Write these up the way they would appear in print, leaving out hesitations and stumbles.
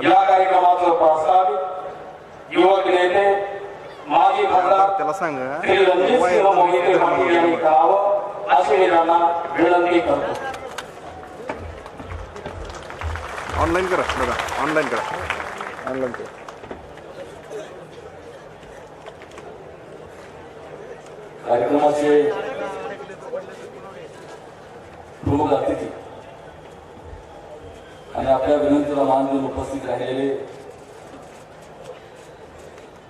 या कार्यक्रमाचं प्रास्ताविक युवक नेते माजी खासदार त्याला सांगा श्री रणजितसिंह मोहिते पाटील यांनी करावं अशी मी त्यांना विनंती करतो. ऑनलाईन करा दादा, ऑनलाईन करा, ऑनलाईन करा. कार्यक्रमाचे प्रमुख अतिथी आणि आपल्या विनंतीला मान देऊन उपस्थित राहिलेले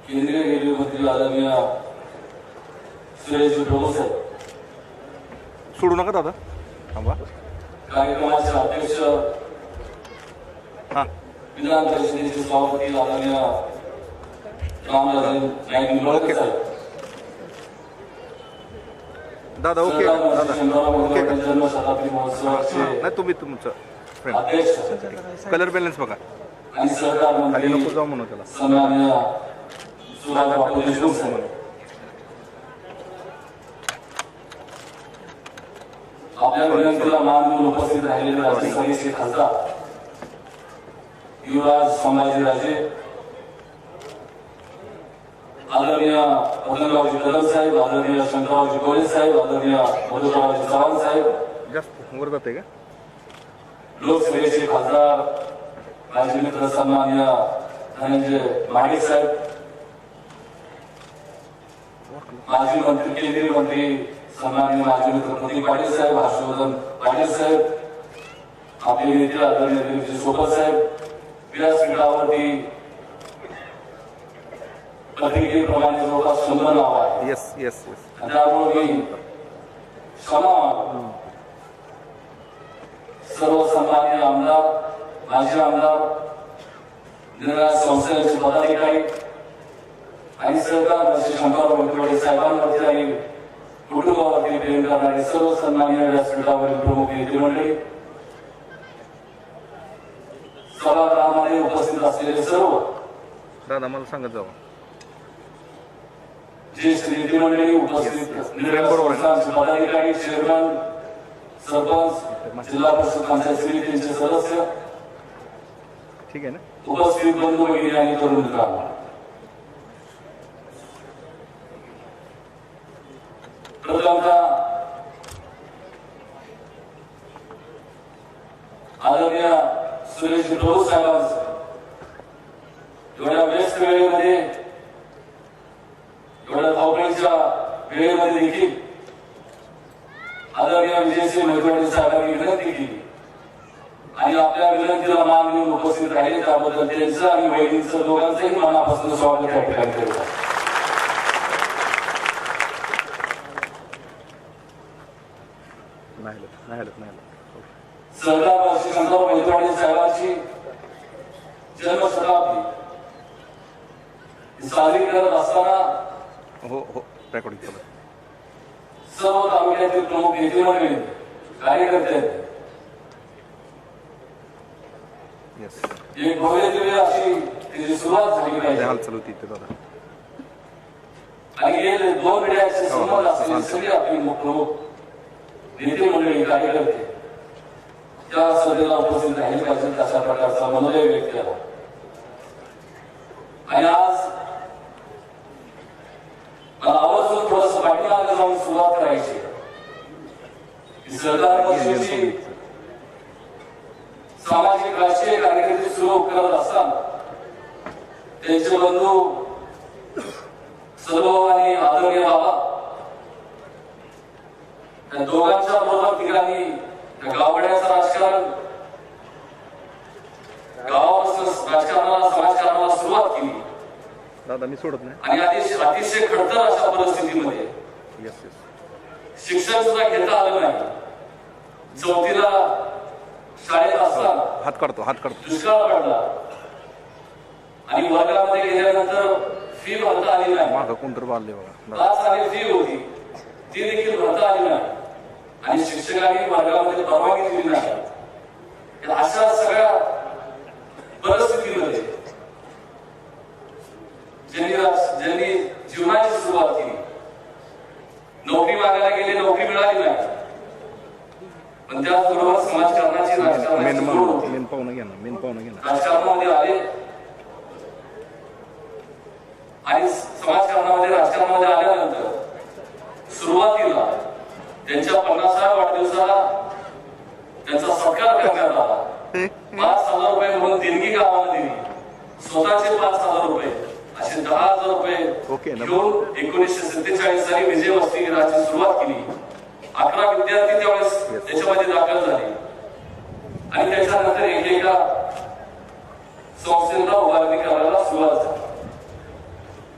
केंद्रीय रेल्वे मंत्री आदरणीय सुरेश प्रभू साहेब, सोडू नका दादा, थांबा. कार्यक्रमाचे अध्यक्ष हां विधान परिषदेचे सभापती आदरणीय रामराजे नाईक निंबाळकर साहेब, दादा ओके दादा ओके का? जन्मशताब्दी महोत्सवाचे नाही तुम्ही तुमचं फ्रेंड अध्यक्ष कलर बॅलन्स बघा, आणि सहकार खाली मंत्री नको जाऊ म्हणू त्याला. सन्माननीय सुभाष बापू देशमुख साहेब, आपल्या विनंतीला मान देऊन उपस्थित राहिलेले राज्यसभेचे खासदार युवराज संभाजीराजे, आदरणीय वदनरावजी कदम साहेब, आदरणीय शंकररावजी गोळे साहेब, आदरणीय मधुकररावजी चव्हाण साहेब, जास्त वर जाते का? लोकसभेचे खासदार माजी मित्र सन्माननीय धनंजय महाडिक साहेब, माजी मंत्री केंद्रीय मंत्री सन्माननीय माजी मित्र प्रदीप पाटील साहेब, हर्षवर्धन पाटील साहेब, आपले नेते आदरणीय दिलीपजी सोपत साहेब, व्यासपीठावरती पत्रिकेप्रमाणे जवळपास 100 नाव आहे. Yes yes yes. त्यामुळे मी क्षमा मागतो. सर्व सन्माननीय आमदार, माजी आमदार, निर्णय संस्थेचे पदाधिकारी आणि सहकार मंत्री शंकरराव मोहिते साहेबांवरती आणि कुटुंबावरती प्रेम करणारे सर्व सन्माननीय व्यासपीठावरील प्रमुख नेते मंडळी, सभागृहामध्ये उपस्थित असलेले सर्व दादा मला सांगत जाऊ. ज्येष्ठ नेते मंडळी, उपस्थित संस्थांचे पदाधिकारी, चेअरमन, सरपंच, जिल्हा परिषद पंचायत समितीचे सदस्य, ठीक आहे ना. उपस्थित बंधू भगिनी आणि तरुण मित्रांनो, प्रथमतः आदरणीय सुरेश प्रभू साहेबांचं एवढ्या व्यस्त वेळेमध्ये, एवढ्या धावपळीच्या वेळेमध्ये देखील आदरणीय विजयसिंह मोहिते साहेबांनी विनंती केली आणि आपल्या विनंतीला मान देऊन उपस्थित राहिले, त्याबद्दल त्यांचं आणि वहिनींचं दोघांचंही मनापासून स्वागत या ठिकाणी करतो. सरकार श्री शंकरराव मोहिते साहेबांची जन्मशताब्दी साजरी करत असताना हो हो रेकॉर्डिंग चालू. सर्व तालुक्यातील प्रमुख नेते मंडळी, कार्यकर्ते येस. एक भव्य दिव्य अशी त्याची सुरुवात झाली पाहिजे हाल चालू होती ते दादा. आणि गेले 2 पिढ्यांचे संबंध असलेले सगळे आपले प्रमुख नेते मंडळी, कार्यकर्ते त्या सभेला उपस्थित राहिले पाहिजे, तशा प्रकारचा मनोदय व्यक्त केला. आणि आज मला आवर्जून थोडस पाठीमागे जाऊन सुरुवात करायची. सरकार पक्षाची सामाजिक राजकीय कार्यकर्ते सुरू करत असताना त्यांचे बंधू सर्व आणि आदरणीय बाबा, त्या दोघांच्या बरोबर ठिकाणी गावड्याचं राजकारण, गावापासून राजकारणाला, समाजकारणाला सुरुवात केली दादा मी सोडत नाही. आणि अतिशय खडतर अशा परिस्थितीमध्ये येस येस. शिक्षण सुद्धा घेता आलं नाही. 4थीला शाळेत असताना हात काढतो, हात काढतो. दुष्काळ पडला आणि वर्गामध्ये गेल्यानंतर फी भरता आली नाही. मागं कोणतर बांधले बघा. पास आणि फी होती ती देखील भरता आली नाही आणि शिक्षकांनी वर्गामध्ये परवानगी दिली नाही. अशा सगळ्या परिस्थितीमध्ये ज्यांनी जीवनाची सुरुवात केली, नोकरी मागायला गेले, नोकरी मिळाली नाही, पण त्याचबरोबर समाजकारणाची राजकारणाची मेन पाहुणं घ्या ना, मेन पाहुणं घ्या ना. राजकारणामध्ये राजकारणामध्ये आले आणि समाजकारणामध्ये राजकारणामध्ये आल्यानंतर सुरुवातीला त्यांच्या 50व्या वाढदिवसाला त्यांचा सत्कार करण्यात आला. 5,000 रुपये म्हणून देणगी गावाला दिली. स्वतःचे 5,000 रुपये असे 10,000 रुपये घेऊन 1947 साली विजय वसतिगृहाची सुरुवात केली. 11 विद्यार्थी त्यावेळेस त्याच्यामध्ये दाखल झाले आणि त्याच्यानंतर एकेका संस्थेला उभारणी करायला सुरुवात झाली.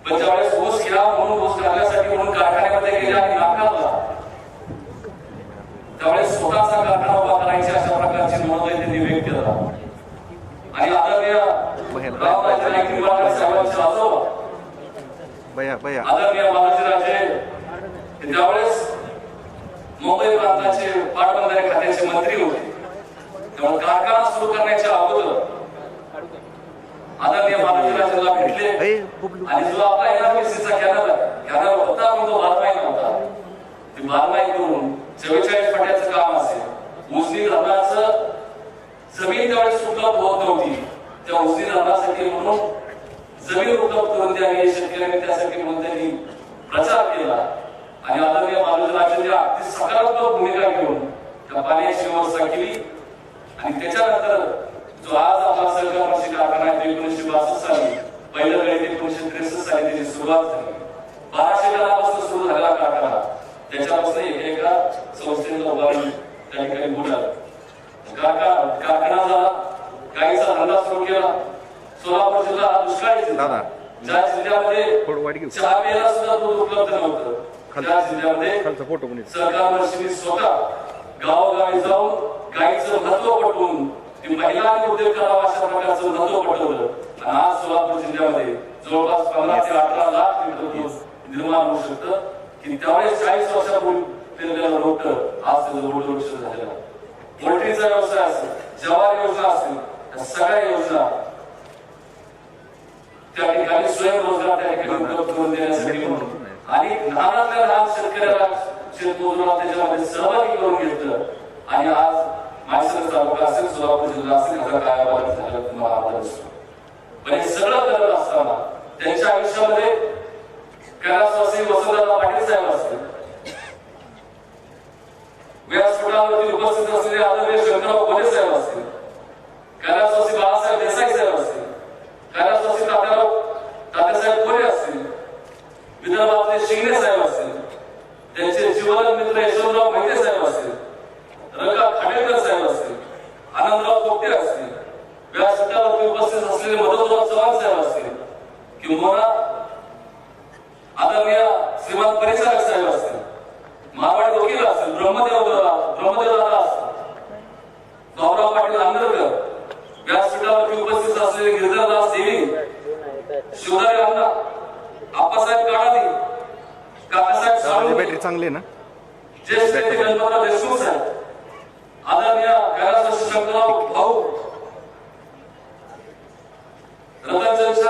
पण ज्यावेळेस ऊस घ्या म्हणून ऊस घालण्यासाठी म्हणून कारखान्यामध्ये गेले आणि नाकारला, त्यावेळेस स्वतःचा कारखाना उभा करायची अशा प्रकारची मनोदय त्यांनी व्यक्त केला. आणि आदरणीय रामराजे नाईक निंबाळकर साहेबांचे आजोबा आदरणीय बालाजीराजे त्यावेळेस मुंबई प्रांताचे पाटबंधारे खात्याचे मंत्री होते. त्यामुळे कारखाना सुरू करण्याच्या अगोदर आदरणीय बालाजीराजेला भेटले आणि जो आपला एनआरपीसीचा कॅनल होता पण तो बारमाही नव्हता. ते बारमाही करून 44 फट्याचं काम असेल, उजनी धरणाचं जमीन त्यावेळेस उपलब्ध होत नव्हती. त्या उजनी धरणासाठी म्हणून जमीन उपलब्ध करून द्यावी शेतकऱ्यांनी, त्यासाठी म्हणून त्यांनी प्रचार केला आणि आदरणीय बालाजीराजेंनी अगदी सकारात्मक भूमिका घेऊन त्या पाण्याची व्यवस्था केली. आणि त्याच्यानंतर जो आज आपला सहकार कृषी कारखाना 1962 साली पहिलं गळीत 1963 साली त्याची सुरुवात झाली. 1200 टनापासून सुरू झालेला कारखाना त्याच्यापासून एका संस्थेला उभारणी त्या ठिकाणी बुडाला. कारखाना झाला, गाईचा धंदा सुरू केला. सोलापूर जिल्हा हा दुष्काळी जिल्हा, ज्या जिल्ह्यामध्ये चहा प्यायला सुद्धा दूध उपलब्ध नव्हतं, त्या जिल्ह्यामध्ये सरकार वर्षी स्वतः गावोगावी जाऊन गाईचं महत्व पटवून ती महिलांनी उद्योग करावा अशा प्रकारचं महत्व पटवलं. आणि आज सोलापूर जिल्ह्यामध्ये जवळपास 15 ते 18 लाख लिटर दूध निर्माण होऊ शकतं. की त्यावेळेस 40 वर्षापूर्वी पेरलेलं रोपट आज त्याचं मोठं वृक्ष झालेलं. पोल्ट्रीचा व्यवसाय असेल, जवार योजना असेल, या सगळ्या योजना त्या ठिकाणी स्वयंरोजगार त्या ठिकाणी उपलब्ध करून देण्यासाठी म्हणून आणि लहानातल्या लहान शेतकऱ्याला शेतमजुराला त्याच्यामध्ये सहभागी करून घेतलं. आणि आज माळशिरस तालुका असेल, सोलापूर जिल्हा असेल, याचा कायापालट झालेला तुम्हाला आपल्याला दिसतो. पण हे सगळं करत असताना त्यांच्या आयुष्यामध्ये कैलासवासी वसंतदादा पाटील साहेब असतील, व्यासपीठावरती उपस्थित असलेले आदरणीय शंकरराव गोले साहेब असतील, कैलासवासी बाळासाहेब देसाई साहेब असतील, कैलासवासी तात्यासाहेब कोरे असतील, विदर्भातले शिंगणे साहेब असतील, त्यांचे जीवन मित्र यशवंतराव मोहिते साहेब असतील, रका खाडेकर साहेब असतील, आनंदराव पोपटे असतील, व्यासपीठावरती उपस्थित असलेले मधुराव चव्हाण साहेब असतील, किंवा आदरणीय श्रीमान परिचारक साहेब असतील, मारवाडी वकील असतील, ब्रह्मदेव दादा असतील, भाऊराव पाटील आंबेडकर, व्यासपीठावरती उपस्थित असलेले गिरधरदास देवी, शिवदारी अण्णा, आप्पासाहेब काळादी, काकासाहेब साळुंखे, बॅटरी चांगली ना, ज्येष्ठ गणपतराव देशमुख साहेब, आदरणीय कैलासवासी शंकरराव भाऊ, रतनचंद्र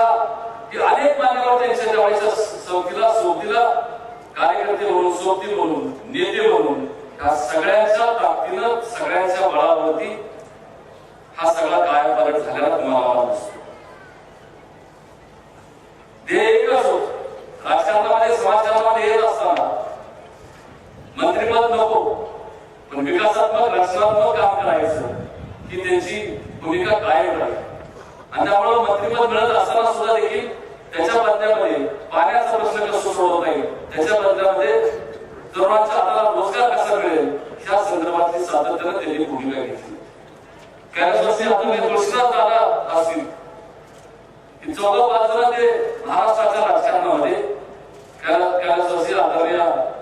ही अनेक मान्यवर त्यांच्या त्यावेळेच्या सोबतीला कार्यकर्ते म्हणून, सोबती म्हणून, नेते म्हणून या सगळ्यांच्या ताकदीनं, सगळ्यांच्या बळावरती हा सगळा कायापालट झालेला तुम्हाला दिसतो. ते एकच होत. राजकारणामध्ये, समाजकारणामध्ये येत असताना मंत्रिपद नको, पण विकासात्मक, रचनात्मक काम करायचं ही त्यांची भूमिका कायम राहील. आणि त्यामुळे मंत्रिपद मिळत असताना सुद्धा देखील त्याच्या बदल्यामध्ये पाण्याचा प्रश्न कसा सोडवता येईल, त्याच्या बदल्यामध्ये तरुणांच्या हाताला रोजगार कसा मिळेल, ह्या संदर्भातली सातत्यानं त्यांनी भूमिका घेतली. कैलासवासी आदरणीय तुळशीदास दादा असतील, की 14 ते महाराष्ट्राच्या राजकारणामध्ये कैलासवासी आदरणीय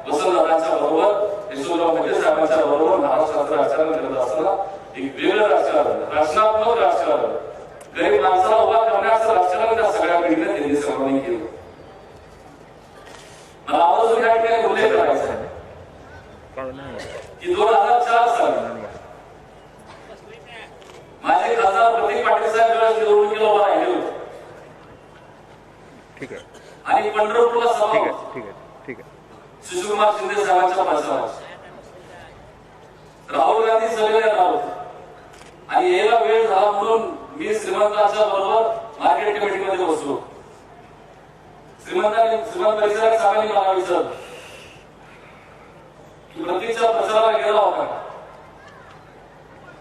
वसंतदादांच्या बरोबर, यशवंतराव मोहिते साहेबांच्या बरोबर महाराष्ट्राचं राजकारण करत असताना एक वेगळं राजकारण, रचनात्मक राजकारण, गरीब माणसाला उभा करण्याचं राजकारण त्या सगळ्या पिढीने त्यांनी सर्वांनी केलं. मला आवर्जून या ठिकाणी उल्लेख करायचा आहे की 2004 साली माझे खासदार प्रतीक पाटील साहेब ज्यावेळेस निवडणुकीला उभा राहिले होते आणि पंढरपूरला सभा होती सुशीलकुमार शिंदे साहेबांच्या प्रचाराची, राहुल गांधी सभेला येणार होते आणि यायला वेळ झाला म्हणून मी श्रीमंतांच्या बरोबर मार्केट कमिटीमध्ये बसलो. श्रीमंत परिसरात साहेबांनी मला विचारलं की प्रतीकच्या प्रचाराला गेला होता का?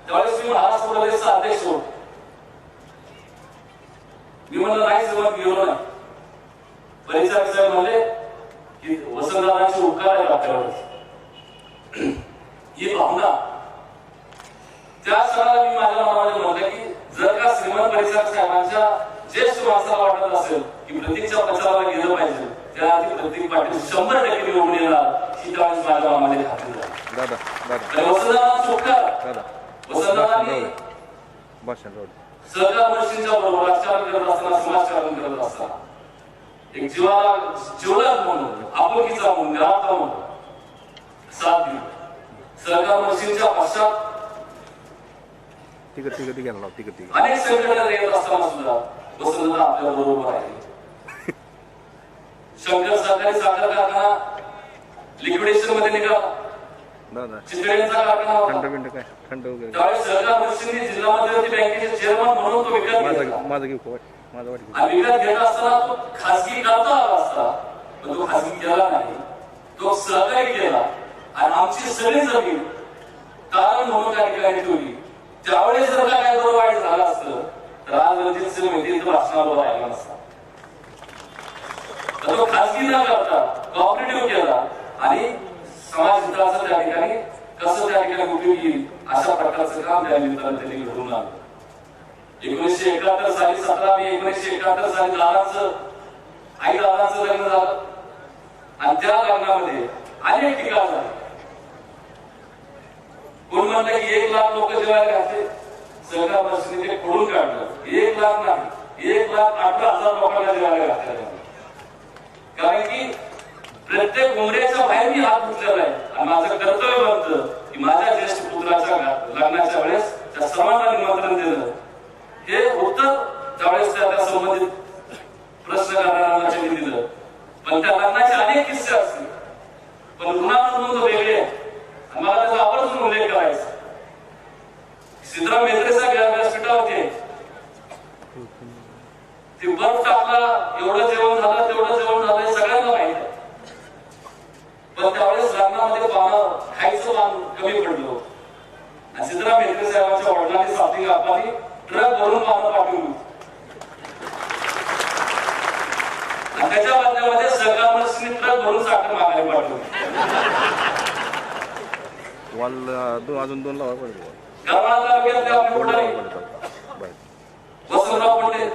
त्यावेळेस मी महाराष्ट्र प्रदेशचा अध्यक्ष होतो. मी म्हणलं नाही श्रीमंत गेलो नाही. परिचारक साहेब म्हणले की वसंतदादांचे उपकार आहे आपल्यावर. ही भावना त्या क्षणाला मी माझ्या मनामध्ये म्हटलं की जर का श्रीमंत परिचारक साहेबांच्या ज्येष्ठ माणसाला वाटत असेल की प्रतीकच्या प्रचाराला गेलं पाहिजे, त्याआधी प्रतीक पाटील 100% निवडून येणार ही त्यावेळेस माझ्या मनामध्ये खात्री झाली. दादा वसंतदादांचे उपकार. दादा वसंतदादांनी भाषण सहकार मशीनच्या बरोबर राजकारण करत असताना, समाजकारण करत असताना एक जीवनात म्हणून, आपुलकीचा म्हणून, घरातला म्हणून साथ दिली. सहकार मशीनच्या पश्चात तिघ घ्यायला तिघ अनेक संकटात येत असताना सुद्धा वसंतदादा आपल्या बरोबर आहे. शंकर सहकारी साखर कारखाना लिक्विडेशन मध्ये निघाला. दादा चितळेंचा कारखाना होता. काय खंड वगैरे त्यावेळेस सहकार मशीनने जिल्हा मध्यवर्ती बँकेचे चेअरमन म्हणून तो विकत घेतला. माझं घेऊ माझं वाटतं आणि विकत घेत असताना तो खासगी करता आला असता, पण तो खासगी केला नाही. तो सहकारी केला आणि आमची सगळी जमीन कारण म्हणून त्या ठिकाणी ठेवली. त्यावेळेस जर का काय बरं वाईट झालं असतं तर आज रणजित सिंह मेहती भाषणावर राहिला नसता. तर तो खासगी न करता कॉपरेटिव्ह केला आणि समाज हिताचं त्या ठिकाणी कसं त्या ठिकाणी उपयोग येईल अशा प्रकारचं काम त्या निमित्तानं त्यांनी घडवून आणलं. 1971 साली 17 मे 1971 साली आई दादांचं लग्न झालं आणि त्या लग्नामध्ये अनेक ठिकाण झाले. कोण म्हणलं की 1 लाख लोक जेवायला घातले. सहकार मशीनने ते खोडून काढलं. 1 लाख नाही, 1,18,000 लोकांना जेवायला घातलं. कारण की प्रत्येक उमऱ्याच्या बाहेर मी हात उचलला आहे आणि माझं कर्तव्य बनतं की माझ्या ज्येष्ठ पुत्राच्या लग्नाच्या वेळेस त्या सर्वांना निमंत्रण देणं हे होतं. त्यावेळेस त्या संबंधित प्रश्न करणाऱ्यांना त्यांनी दिलं. पण त्या लग्नाचे अनेक किस्से असतील, पण ऋणानुबंध वेगळे आणि मला त्याचा आवर्जून उल्लेख करायचा. सिद्धराम मेत्रे साहेब या व्यासपीठावरती ते बर्फ टाकला, एवढं जेवण झालं तेवढं जेवण झालं सगळ्यांना माहित आहे. पण त्यावेळेस लग्नामध्ये पानं खायचं पान कमी पडलं आणि सिद्धराम मेत्रे साहेबांच्या वडिलांनी साथी कापानी ट्रक भरून पानं पाठवली आणि त्याच्या बदल्यामध्ये सहकार मशीनने ट्रक भरून साखर मागायला पाठवली. अजून 2 लावा पडले. करमाळा तालुक्यातले आपले पुढारी वसंतराव पंडित